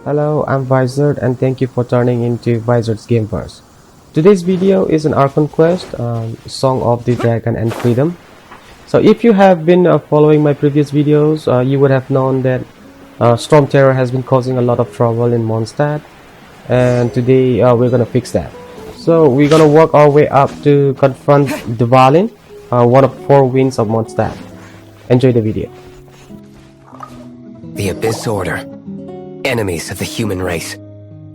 Hello, I'm Vizard and thank you for turning into Vizards Gameverse. Today's video is an Archon Quest, Song of the Dragon and Freedom. So if you have been following my previous videos, you would have known that Stormterror has been causing a lot of trouble in Mondstadt, and today we're gonna fix that. So we're gonna work our way up to confront Dvalin, one of 4 winds of Mondstadt. Enjoy the video. The Abyss Order. Enemies of the human race.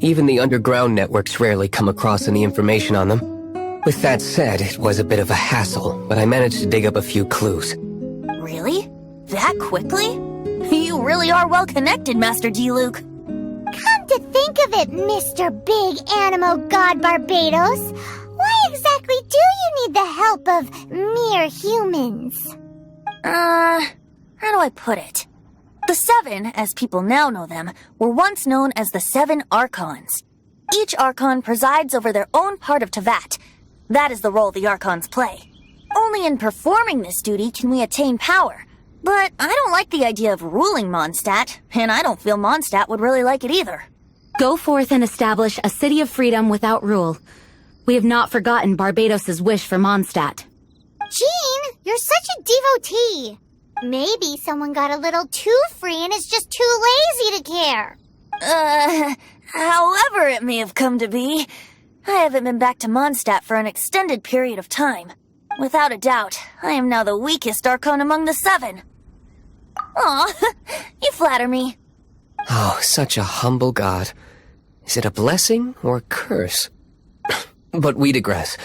Even the underground networks rarely come across any information on them. With that said, it was a bit of a hassle, but I managed to dig up a few clues. Really? That quickly? You really are well connected, Master Diluc. Come to think of it, Mr. Big Animal God Barbados, why exactly do you need the help of mere humans? How do I put it? The Seven, as people now know them, were once known as the 7 Archons. Each Archon presides over their own part of Tevat. That is the role the Archons play. Only in performing this duty can we attain power. But I don't like the idea of ruling Mondstadt, and I don't feel Mondstadt would really like it either. Go forth and establish a city of freedom without rule. We have not forgotten Barbados' wish for Mondstadt. Jean, you're such a devotee. Maybe someone got a little too free and is just too lazy to care. However it may have come to be, I haven't been back to Mondstadt for an extended period of time. Without a doubt, I am now the weakest Archon among the 7. Aw, you flatter me. Oh, such a humble god. Is it a blessing or a curse? But we digress.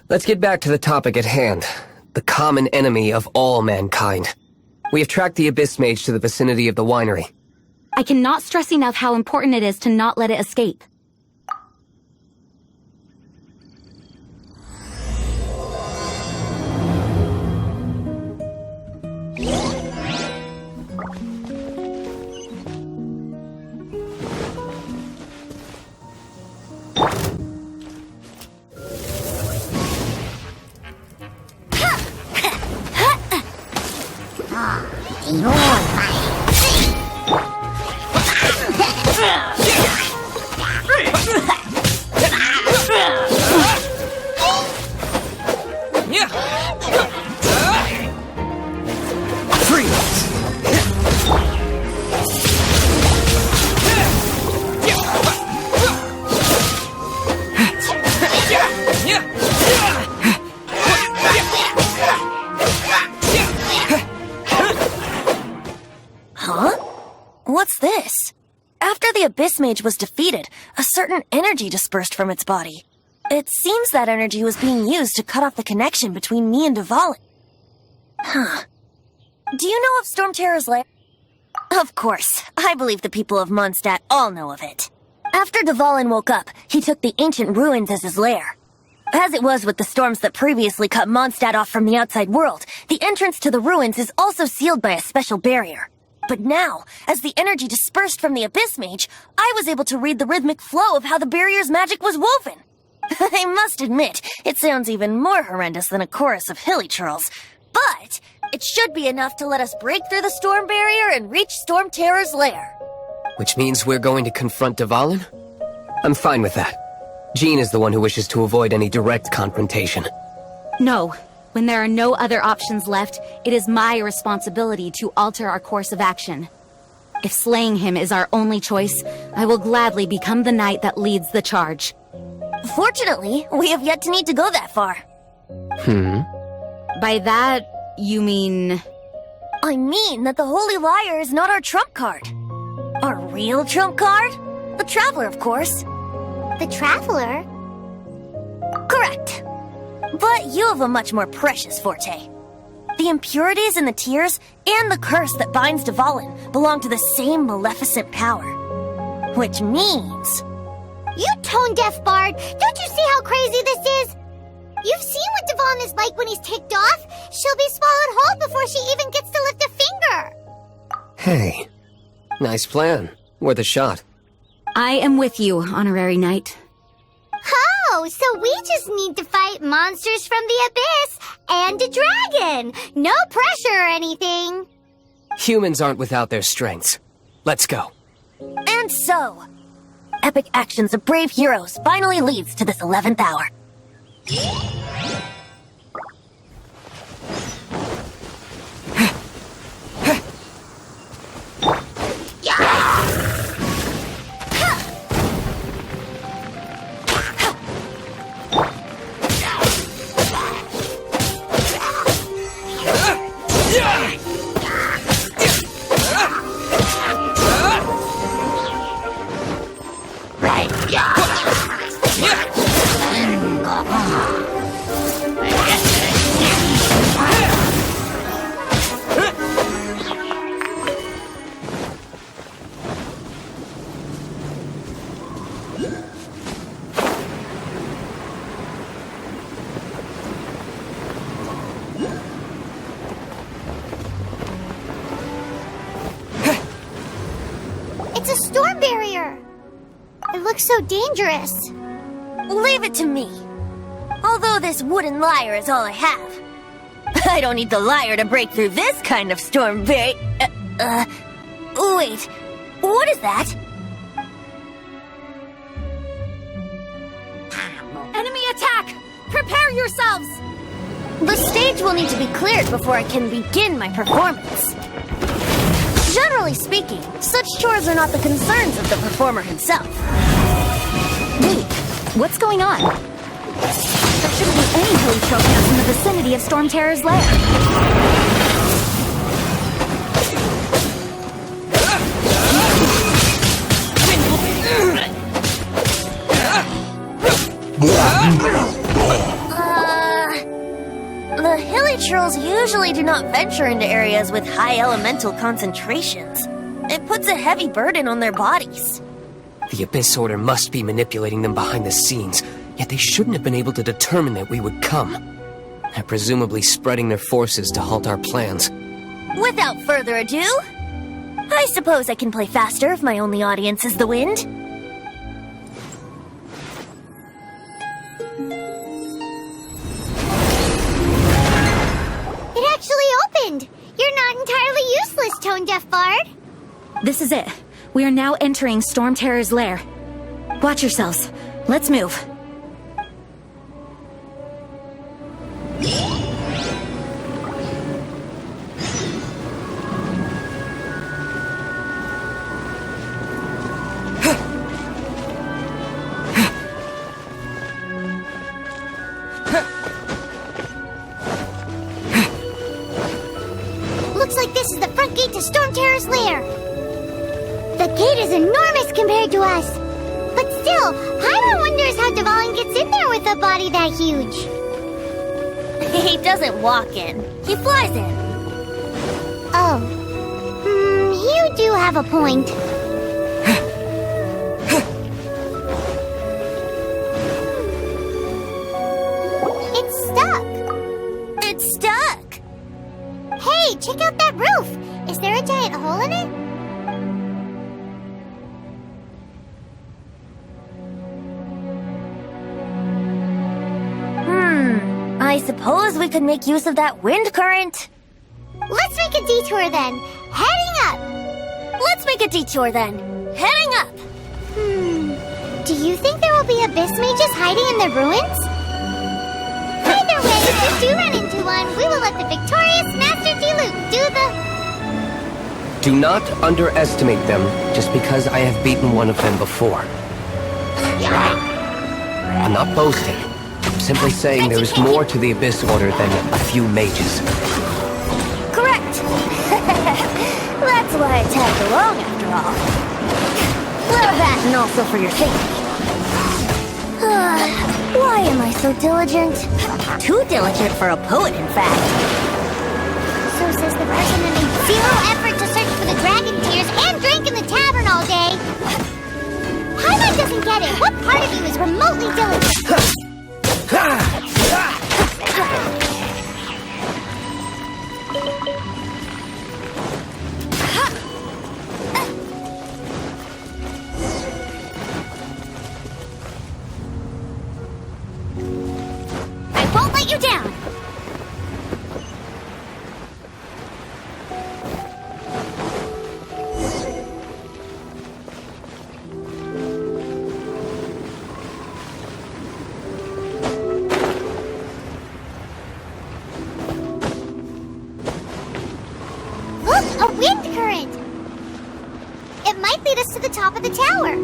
Let's get back to the topic at hand. The common enemy of all mankind. We have tracked the Abyss Mage to the vicinity of the Winery. I cannot stress enough how important it is to not let it escape. What's this? After the Abyss Mage was defeated, a certain energy dispersed from its body. It seems that energy was being used to cut off the connection between me and Dvalin. Huh. Do you know of Stormterror's lair? Of course. I believe the people of Mondstadt all know of it. After Dvalin woke up, he took the ancient ruins as his lair. As it was with the storms that previously cut Mondstadt off from the outside world, the entrance to the ruins is also sealed by a special barrier. But now, as the energy dispersed from the Abyss Mage, I was able to read the rhythmic flow of how the barrier's magic was woven. I must admit, it sounds even more horrendous than a chorus of hilly churls. But it should be enough to let us break through the storm barrier and reach Stormterror's lair. Which means we're going to confront Dvalin? I'm fine with that. Jean is the one who wishes to avoid any direct confrontation. No. When there are no other options left, it is my responsibility to alter our course of action. If slaying him is our only choice, I will gladly become the knight that leads the charge. Fortunately, we have yet to need to go that far. By that, you mean... I mean that the Holy Liar is not our trump card. Our real trump card? The Traveler, of course. The Traveler? Correct. But you have a much more precious forte. The impurities in the tears and the curse that binds Dvalin belong to the same maleficent power. Which means... You tone-deaf bard! Don't you see how crazy this is? You've seen what Dvalin is like when he's ticked off. She'll be swallowed whole before she even gets to lift a finger. Hey. Nice plan. Worth a shot. I am with you, Honorary Knight. Oh, so we just need to fight monsters from the abyss and a dragon. No pressure or anything. Humans aren't without their strengths. Let's go. And so, epic actions of brave heroes finally leads to this 11th hour. It's a storm barrier! It looks so dangerous. Leave it to me. Although this wooden lyre is all I have. I don't need the lyre to break through this kind of storm wait, what is that? Enemy attack! Prepare yourselves! The stage will need to be cleared before I can begin my performance. Generally speaking, such chores are not the concerns of the performer himself. Wait, what's going on? There shouldn't be any hilly trailcams in the vicinity of Stormterror's lair. The hilly trolls usually do not venture into areas with high elemental concentrations. It puts a heavy burden on their bodies. The Abyss Order must be manipulating them behind the scenes, yet they shouldn't have been able to determine that we would come. They're presumably spreading their forces to halt our plans. Without further ado, I suppose I can play faster if my only audience is the wind. It actually opened! You're not entirely useless, tone-deaf bard! This is it. We are now entering Stormterror's lair. Watch yourselves. Let's move. Looks like this is the front gate to Stormterror's lair. The gate is enormous compared to us. But still, Paimon wonders how Dvalin gets in there with a body that huge. He doesn't walk in. He flies in. Oh. You do have a point. It's stuck. It's stuck. Hey, check out that roof. Is there a giant hole in it? I suppose we could make use of that wind current. Let's make a detour then. Heading up. Let's make a detour then. Heading up. Do you think there will be abyss mages hiding in the ruins? Either way, if we do run into one, we will let the victorious Master Diluc do the... Do not underestimate them just because I have beaten one of them before. I'm not boasting. I'm simply saying there is more to the Abyss Order than a few mages. Correct. That's why I tagged along after all. For that and also for your safety. Why am I so diligent? Too diligent for a poet, in fact. So says the person that made zero effort to search for the dragon tears and drank in the tavern all day. Paimon doesn't get it. What part of you is remotely diligent? I won't let you down. wind current! It might lead us to the top of the tower.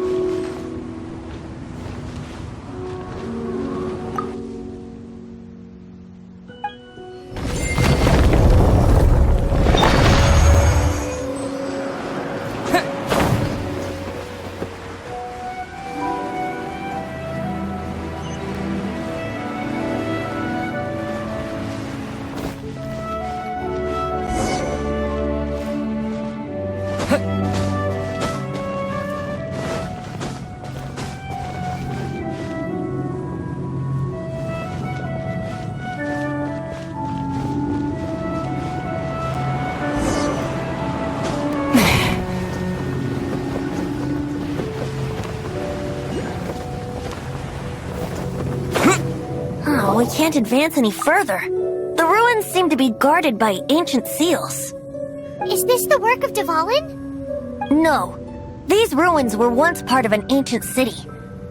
We can't advance any further. The ruins seem to be guarded by ancient seals. Is this the work of Dvalin? No. These ruins were once part of an ancient city.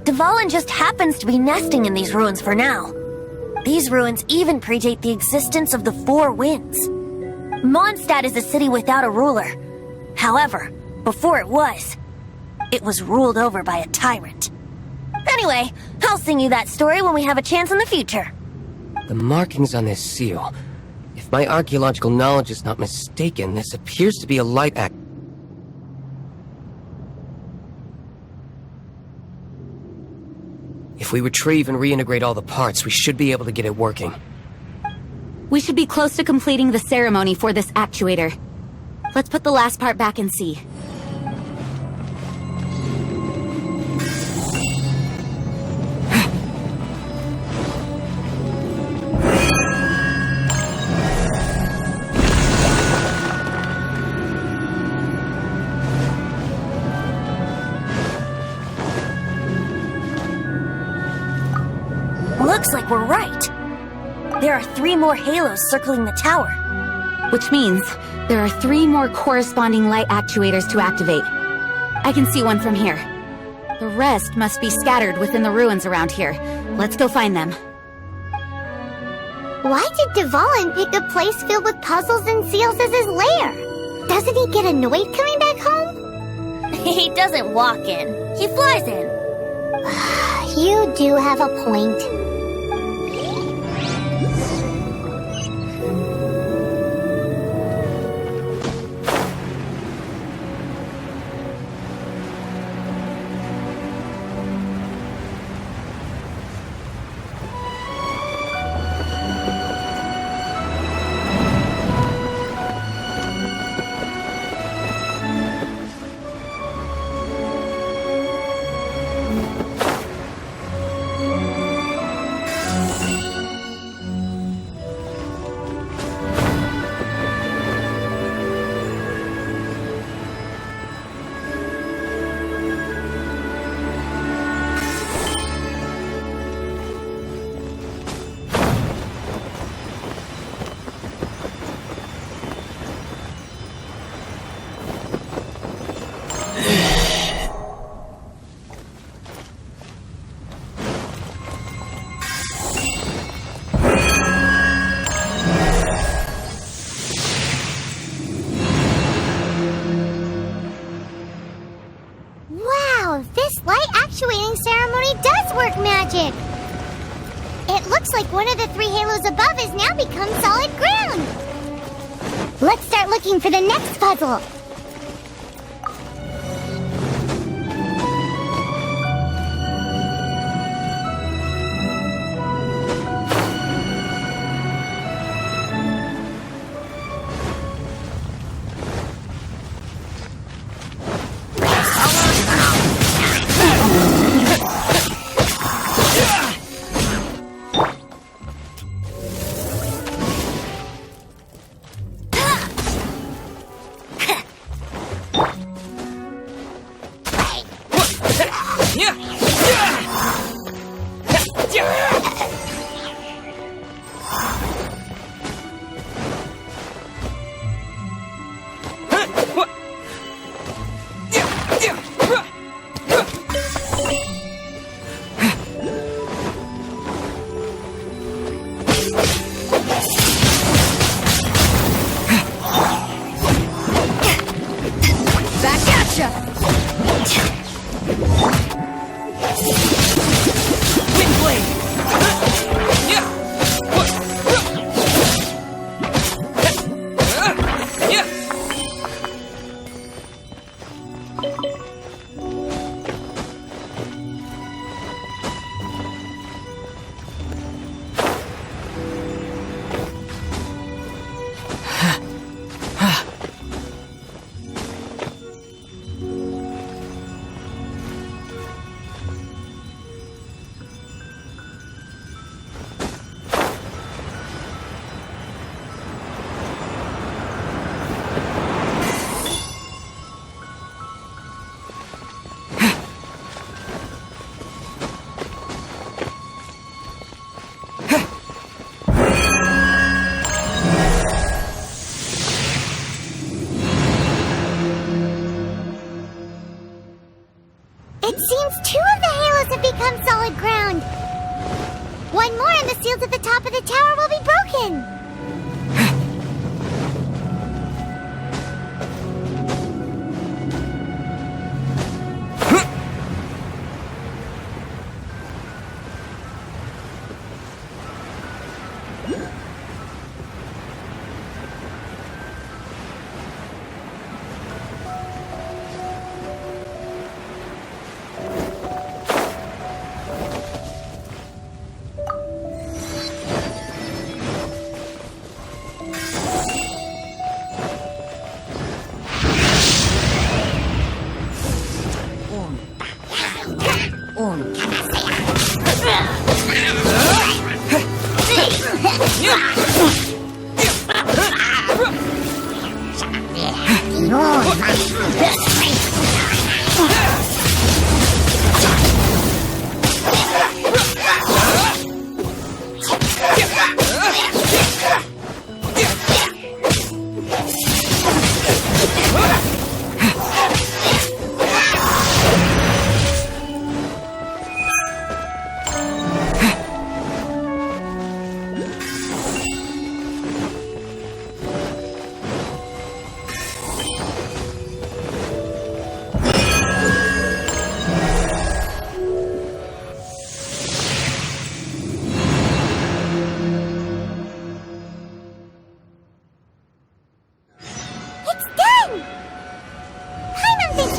Dvalin just happens to be nesting in these ruins for now. These ruins even predate the existence of the Four Winds. Mondstadt is a city without a ruler. However, before it was ruled over by a tyrant. Anyway, I'll sing you that story when we have a chance in the future. The markings on this seal. If my archaeological knowledge is not mistaken, this appears to be a light act. If we retrieve and reintegrate all the parts, we should be able to get it working. We should be close to completing the ceremony for this actuator. Let's put the last part back and see. Looks like we're right. There are 3 more halos circling the tower. Which means there are 3 more corresponding light actuators to activate. I can see one from here. The rest must be scattered within the ruins around here. Let's go find them. Why did Dvalin pick a place filled with puzzles and seals as his lair? Doesn't he get annoyed coming back home? He doesn't walk in. He flies in. You do have a point. Ceremony does work magic! It looks like one of the 3 halos above has now become solid ground! Let's start looking for the next puzzle! It seems 2 of the halos have become solid ground. 1 more and the seals at the top of the tower will be broken.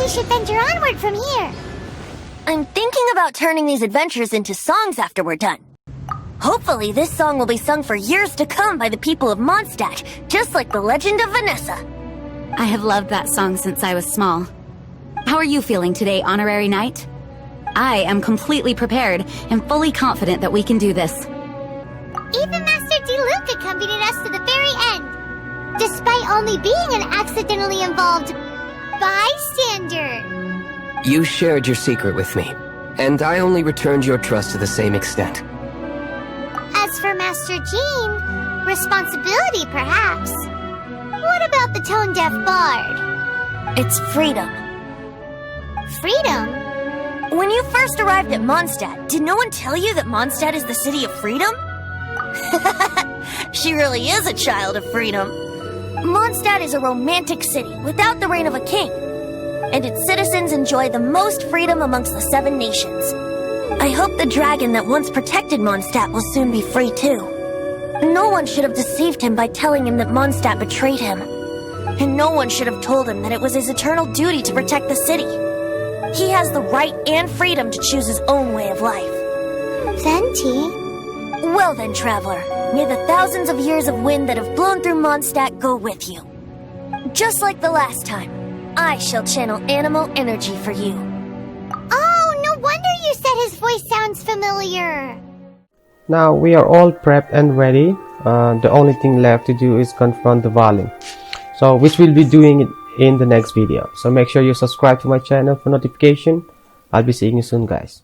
We should venture onward from here. I'm thinking about turning these adventures into songs after we're done. Hopefully this song will be sung for years to come by the people of Mondstadt, just like the legend of Vanessa. I have loved that song since I was small. How are you feeling today, Honorary Knight? I am completely prepared and fully confident that we can do this. Even Master Diluc accompanied us to the very end, despite only being an accidentally involved bystander. You shared your secret with me, and I only returned your trust to the same extent. As for Master Jean, responsibility perhaps. What about the tone-deaf bard? It's freedom. Freedom? When you first arrived at Mondstadt, did no one tell you that Mondstadt is the city of freedom? She really is a child of freedom. Mondstadt is a romantic city without the reign of a king, and its citizens enjoy the most freedom amongst the 7 nations. I hope the dragon that once protected Mondstadt will soon be free too. No one should have deceived him by telling him that Mondstadt betrayed him. And no one should have told him that it was his eternal duty to protect the city. He has the right and freedom to choose his own way of life. Venti? Well then, traveler, may the thousands of years of wind that have blown through Mondstadt go with you. Just like the last time, I shall channel animal energy for you. Oh, no wonder you said his voice sounds familiar. Now we are all prepped and ready. The only thing left to do is confront the Valing. So which we'll be doing it in the next video. So make sure you subscribe to my channel for notification. I'll be seeing you soon, guys.